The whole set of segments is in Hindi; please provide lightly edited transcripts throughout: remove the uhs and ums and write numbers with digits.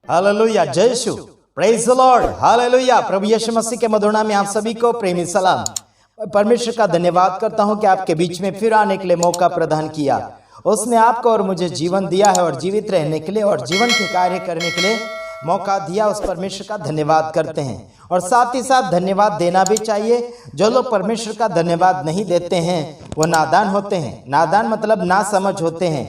हालेलुया, जय यीशु, प्रेज द लॉर्ड, हालेलुया। प्रभु यीशु मसीह के मधुर नाम में आप सभी को प्रेमी सलाम। परमेश्वर का धन्यवाद करता हूं कि आपके बीच में फिर आने के लिए मौका प्रदान किया। उसने आपको और मुझे जीवन दिया है और जीवित रहने के लिए और जीवन के कार्य करने के लिए मौका दिया। उस परमेश्वर का धन्यवाद करते हैं और साथ ही साथ धन्यवाद देना भी चाहिए। जो लोग परमेश्वर का धन्यवाद नहीं देते हैं वो नादान होते हैं। नादान मतलब ना समझ होते हैं,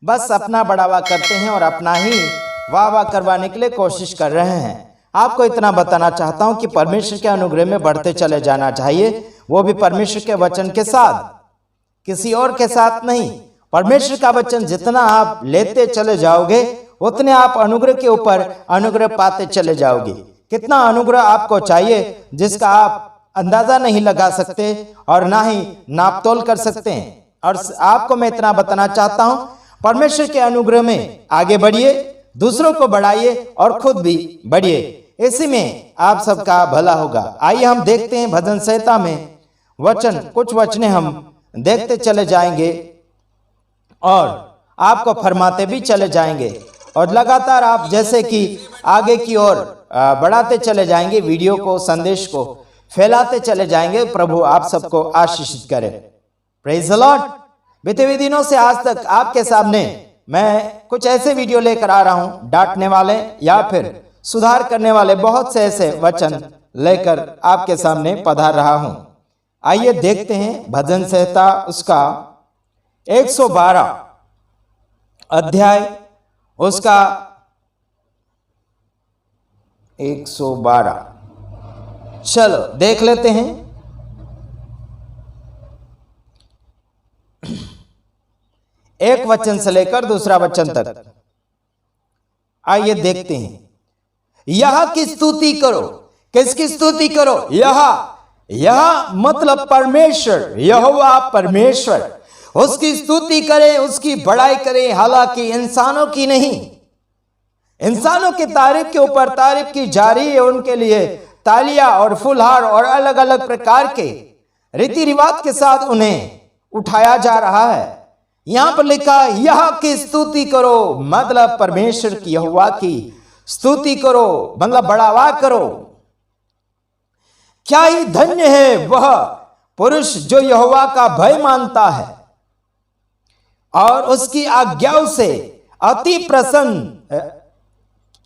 बस अपना बढ़ावा करते हैं और अपना ही वाह वाह करवाने के लिए कोशिश कर रहे हैं। आपको इतना बताना चाहता हूं कि परमेश्वर के अनुग्रह में बढ़ते चले जाना चाहिए, वो भी परमेश्वर के वचन के साथ, किसी और के साथ नहीं। परमेश्वर का वचन जितना आप लेते चले जाओगे उतने आप अनुग्रह के ऊपर अनुग्रह पाते चले जाओगे। कितना अनुग्रह आपको चाहिए जिसका आप अंदाजा नहीं लगा सकते और ना ही नापतोल कर सकते हैं। और आपको मैं इतना बताना चाहता हूं, परमेश्वर के अनुग्रह में आगे बढ़िए, दूसरों को बढ़ाइए और खुद भी बढ़िए। इसी में आप सबका भला होगा। आइए हम देखते हैं भजन संहिता में वचन, कुछ वचने हम देखते चले जाएंगे और आपको फरमाते भी चले जाएंगे और लगातार आप जैसे कि आगे की ओर बढ़ाते चले जाएंगे, वीडियो को, संदेश को फैलाते चले जाएंगे। प्रभु आप सबको आशीषित करे। Praise the Lord. बीते हुए दिनों से आज तक आपके सामने मैं कुछ ऐसे वीडियो लेकर आ रहा हूं, डांटने वाले या फिर सुधार करने वाले बहुत से ऐसे वचन लेकर आपके सामने पधार रहा हूं। आइए देखते हैं भजन संहिता उसका 112 अध्याय, उसका 112। चलो देख लेते हैं। एक वचन से लेकर दूसरा वचन तक आइए देखते हैं। यह की स्तुति करो। किसकी स्तुति करो? यह मतलब परमेश्वर, यहोवा परमेश्वर, उसकी स्तुति करें, उसकी बड़ाई करें। हालांकि इंसानों की नहीं, इंसानों की तारीफ के ऊपर तारीफ की जा रही है। उनके लिए तालियां और फुलहार और अलग अलग प्रकार के रीति रिवाज के साथ उन्हें उठाया जा रहा है। यहां पर लिखा यह की स्तुति करो, मतलब परमेश्वर की, यहोवा की स्तुति करो, मतलब बढ़ावा करो। क्या ही धन्य है वह पुरुष जो यहोवा का भय मानता है और उसकी आज्ञाओं से अति प्रसन्न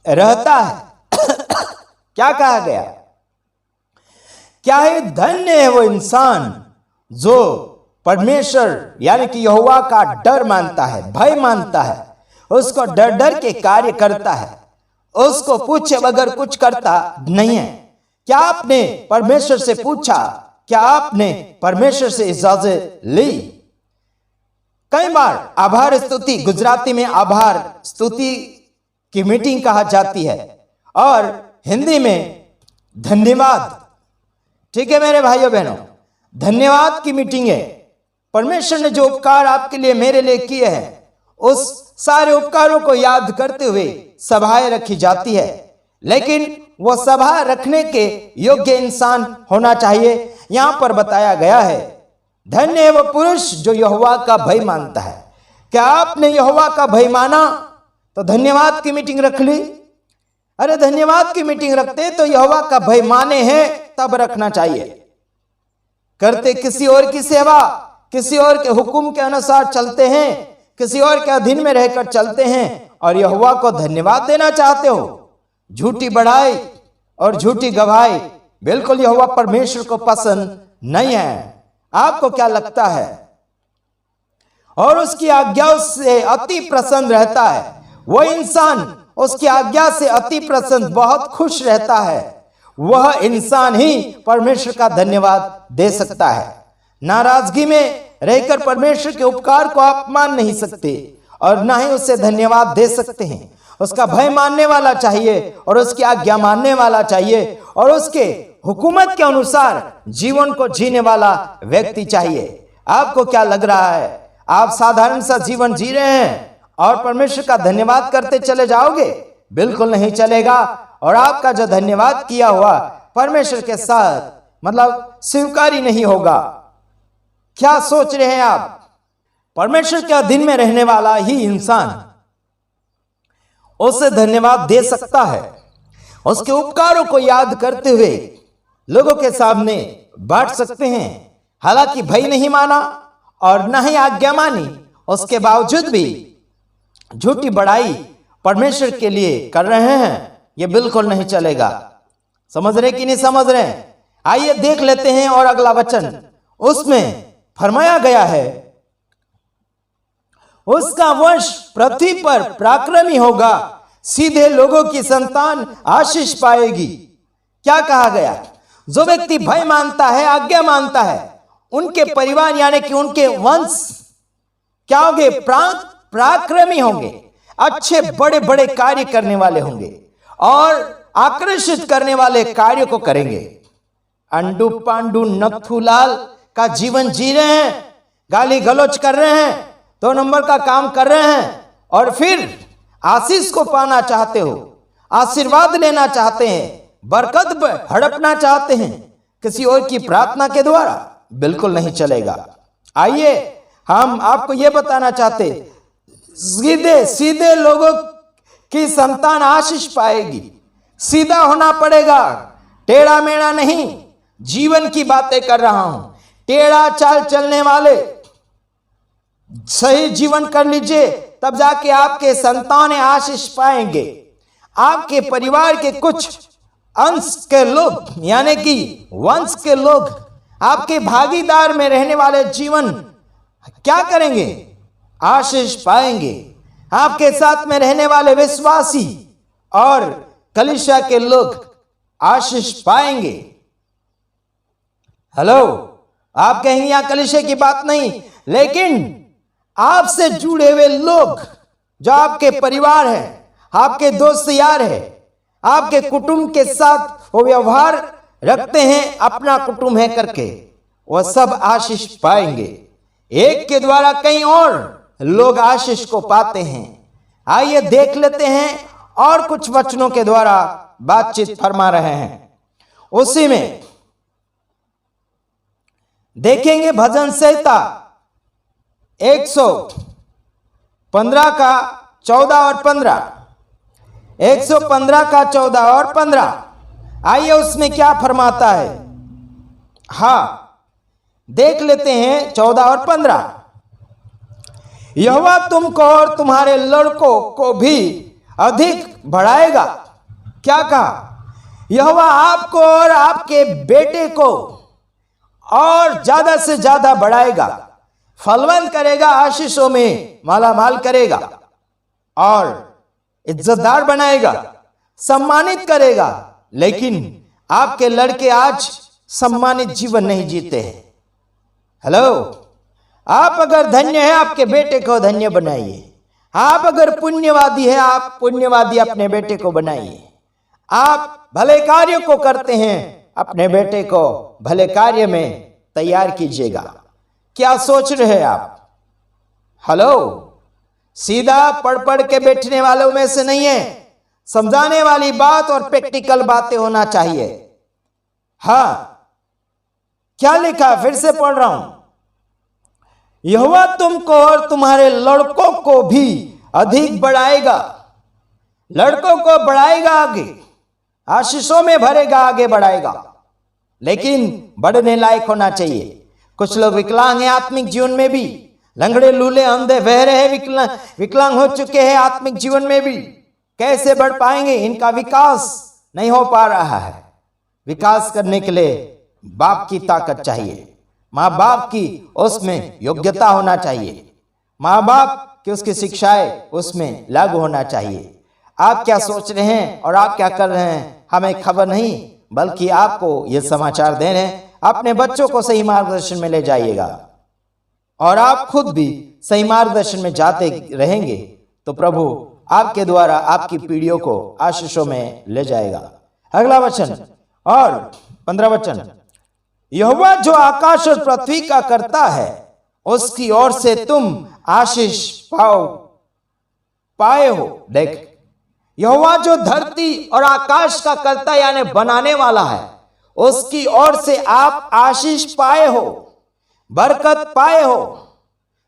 रहता है। क्या कहा गया? क्या ही धन्य है वो इंसान जो परमेश्वर यानी कि यहोवा का डर मानता है, भय मानता है, उसको डर डर के कार्य करता है, उसको पूछे बगैर कुछ करता नहीं है। क्या आपने परमेश्वर से पूछा? क्या आपने परमेश्वर से इजाजत ली? कई बार आभार स्तुति, गुजराती में आभार स्तुति की मीटिंग कहा जाती है और हिंदी में धन्यवाद। ठीक है मेरे भाइयों बहनों, धन्यवाद की मीटिंग है। परमेश्वर ने जो उपकार आपके लिए, मेरे लिए किए हैं, उस सारे उपकारों को याद करते हुए सभाएं रखी जाती है। लेकिन वो सभा रखने के योग्य इंसान होना चाहिए। यहां पर बताया गया है धन्य है वो पुरुष जो यहोवा का भय मानता है। क्या आपने यहोवा का भय माना तो धन्यवाद की मीटिंग रख ली? अरे धन्यवाद की मीटिंग रखते तो यहोवा का भय माने हैं तब रखना चाहिए। करते किसी और की सेवा, किसी और के हुक्म के अनुसार चलते हैं, किसी और के अधीन में रहकर चलते हैं और यहोवा को धन्यवाद देना चाहते हो। झूठी बढ़ाई और झूठी गवाही बिल्कुल यहोवा परमेश्वर को पसंद नहीं है। आपको क्या लगता है? और उसकी आज्ञाओं से अति प्रसन्न रहता है। वो इंसान उसकी आज्ञा से अति प्रसन्न, बहुत खुश रहता है। वह इंसान ही परमेश्वर का धन्यवाद दे सकता है। नाराजगी में रहकर परमेश्वर के उपकार को आप मान नहीं सकते और ना ही उससे धन्यवाद दे सकते हैं। उसका भय मानने वाला चाहिए और उसकी आज्ञा मानने वाला चाहिए और उसके हुकूमत के अनुसार जीवन को जीने वाला व्यक्ति चाहिए। आपको क्या लग रहा है? आप साधारण सा जीवन जी रहे हैं और परमेश्वर का धन्यवाद करते चले जाओगे? बिल्कुल नहीं चलेगा। और आपका जो धन्यवाद किया हुआ परमेश्वर के साथ मतलब स्वीकारी नहीं होगा। क्या सोच रहे हैं आप? परमेश्वर के अधीन में रहने वाला ही इंसान उसे धन्यवाद दे सकता है। उसके उपकारों को याद करते हुए लोगों के सामने बांट सकते हैं। हालांकि भय नहीं माना और न ही आज्ञा मानी, उसके बावजूद भी झूठी बड़ाई परमेश्वर के लिए कर रहे हैं, यह बिल्कुल नहीं चलेगा। समझ रहे कि नहीं समझ रहे? आइए देख लेते हैं। और अगला वचन, उसमें फरमाया गया है, उसका वंश पृथ्वी पर पराक्रमी होगा, सीधे लोगों की संतान आशीष पाएगी। क्या कहा गया? जो व्यक्ति भय मानता है, आज्ञा मानता है, उनके परिवार यानी कि उनके वंश क्या होंगे? पराक्रमी होंगे, अच्छे बड़े बड़े कार्य करने वाले होंगे और आकर्षित करने वाले कार्यों को करेंगे। अंडू पांडू नथुलाल का जीवन जी रहे हैं, गाली गलौज कर रहे हैं, 2 नंबर का काम कर रहे हैं और फिर आशीष को पाना चाहते हो, आशीर्वाद लेना चाहते हैं, बरकत हड़पना चाहते हैं किसी और की प्रार्थना के द्वारा, बिल्कुल नहीं चलेगा। आइए हम आपको यह बताना चाहते, सीधे सीधे लोगों की संतान आशीष पाएगी। सीधा होना पड़ेगा, टेढ़ा मेढ़ा नहीं। जीवन की बातें कर रहा हूं। टेढ़ा चाल चलने वाले सही जीवन कर लीजिए, तब जाके आपके संतान आशीष पाएंगे। आपके परिवार के कुछ अंश के लोग यानी कि वंश के लोग आपके भागीदार में रहने वाले जीवन क्या करेंगे? आशीष पाएंगे। आपके साथ में रहने वाले विश्वासी और कलीसिया के लोग आशीष पाएंगे। हेलो, आप कहेंगे यहां कलीसिया की बात नहीं, लेकिन आपसे जुड़े हुए लोग जो आपके परिवार हैं, आपके दोस्त यार हैं, आपके कुटुंब के साथ वो व्यवहार रखते हैं, अपना कुटुंब है करके, वह सब आशीष पाएंगे। एक के द्वारा कई और लोग आशीष को पाते हैं। आइए देख लेते हैं और कुछ वचनों के द्वारा बातचीत फरमा रहे हैं। उसी में देखेंगे भजन संहिता 115 का 14 और 15, 115 का 14 और 15। आइए उसमें क्या फरमाता है। हाँ, देख लेते हैं 14 और 15। यहोवा तुमको और तुम्हारे लड़कों को भी अधिक बढ़ाएगा। क्या कहा? यहोवा आपको और आपके बेटे को और ज्यादा से ज्यादा बढ़ाएगा, फलवंत करेगा, आशीषों में मालामाल करेगा और इज्जतदार बनाएगा, सम्मानित करेगा। लेकिन आपके लड़के आज सम्मानित जीवन नहीं जीते हैं। हेलो, आप अगर धन्य हैं, आपके बेटे को धन्य बनाइए। आप अगर पुण्यवादी है, आप पुण्यवादी अपने बेटे को बनाइए। आप भले कार्यों को करते हैं, अपने बेटे को भले कार्य में तैयार कीजिएगा। क्या सोच रहे हैं आप? हेलो, सीधा पढ़ के बैठने वालों में से नहीं है। समझाने वाली बात और प्रैक्टिकल बातें होना चाहिए। हाँ, क्या लिखा? फिर से पढ़ रहा हूं। यहोवा तुमको और तुम्हारे लड़कों को भी अधिक बढ़ाएगा। लड़कों को बढ़ाएगा, आगे आशीषों में भरेगा, आगे बढ़ाएगा, लेकिन बढ़ने लायक होना चाहिए। कुछ लोग विकलांग हैं आत्मिक जीवन में भी, लंगड़े लूले अंधे बहरे हैं, विकलांग हो चुके हैं आत्मिक जीवन में भी। कैसे बढ़ पाएंगे? इनका विकास नहीं हो पा रहा है। विकास करने के लिए बाप की ताकत चाहिए, माँ बाप की उसमें योग्यता होना चाहिए, माँ बाप की उसकी शिक्षाएं उसमें लागू होना चाहिए। आप क्या सोच रहे हैं और आप क्या कर रहे हैं हमें खबर नहीं, बल्कि आपको ये समाचार दे रहे हैं। अपने बच्चों को सही मार्गदर्शन में ले जाइएगा और आप खुद भी सही मार्गदर्शन में जाते रहेंगे तो प्रभु आपके द्वारा आपकी पीढ़ियों को आशीषों में ले जाएगा। अगला वचन और 15 वचन। यहोवा जो आकाश और पृथ्वी का करता है, उसकी ओर से तुम आशीष पाए हो। देख, यहोवा जो धरती और आकाश का करता यानी बनाने वाला है, उसकी ओर से आप आशीष पाए हो, बरकत पाए हो,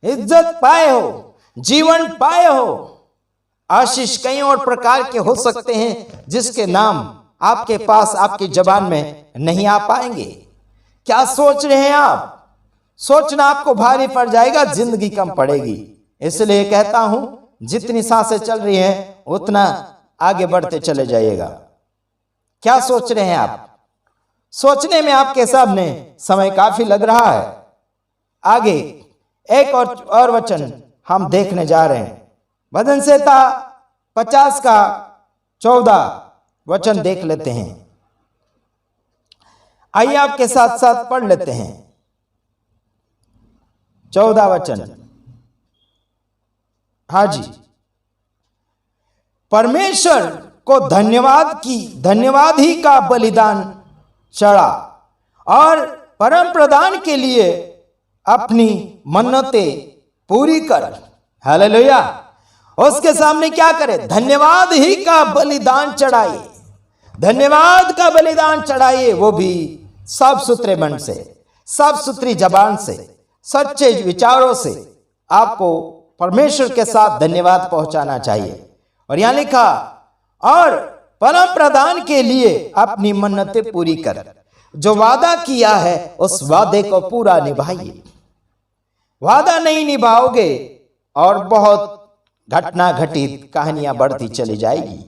इज्जत पाए हो, जीवन पाए हो। आशीष कई और प्रकार के हो सकते हैं जिसके नाम आपके पास आपकी जबान में नहीं आ पाएंगे। क्या सोच रहे हैं आप? सोचना आपको भारी पड़ जाएगा, जिंदगी कम पड़ेगी। इसलिए कहता हूं, जितनी सांसें चल रही हैं उतना आगे बढ़ते चले जाइएगा। क्या सोच रहे हैं आप? सोचने में आपके सामने समय काफी लग रहा है। आगे एक और वचन हम देखने जा रहे हैं। भजन संहिता 50 का 14 वचन देख लेते हैं। आइए आपके साथ साथ पढ़ लेते हैं 14 वचन। हाँ जी। परमेश्वर को धन्यवाद ही का बलिदान चढ़ा और परम प्रदान के लिए अपनी मन्नतें पूरी कर। हालेलुया। उसके सामने क्या करे? धन्यवाद ही का बलिदान चढ़ाइए, धन्यवाद का बलिदान चढ़ाइए, वो भी साफ सुथरे मन से, साफ सुथरी जबान से, सच्चे विचारों से आपको परमेश्वर के साथ धन्यवाद पहुंचाना चाहिए। और यहां लिखा, और परम प्रदान के लिए अपनी मन्नतें पूरी कर। जो वादा किया है उस वादे को पूरा निभाइए। वादा नहीं निभाओगे और बहुत घटना घटित कहानियां बढ़ती चली जाएगी।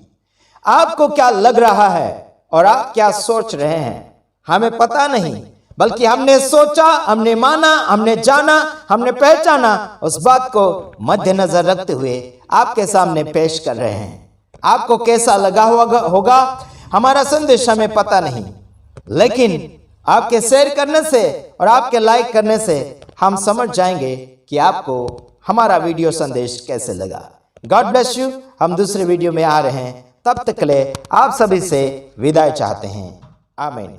आपको क्या लग रहा है और आप क्या सोच रहे हैं हमें पता नहीं, बल्कि हमने सोचा, हमने माना, हमने जाना, हमने पहचाना, उस बात को मद्देनजर रखते हुए आपके सामने पेश कर रहे हैं। आपको कैसा लगा होगा हमारा संदेश हमें पता नहीं, लेकिन आपके शेयर करने से और आपके लाइक करने से हम समझ जाएंगे कि आपको हमारा वीडियो संदेश कैसे लगा। God bless you. हम दूसरे वीडियो में आ रहे हैं, तब तक के लिए आप सभी से विदाई चाहते हैं। आमीन।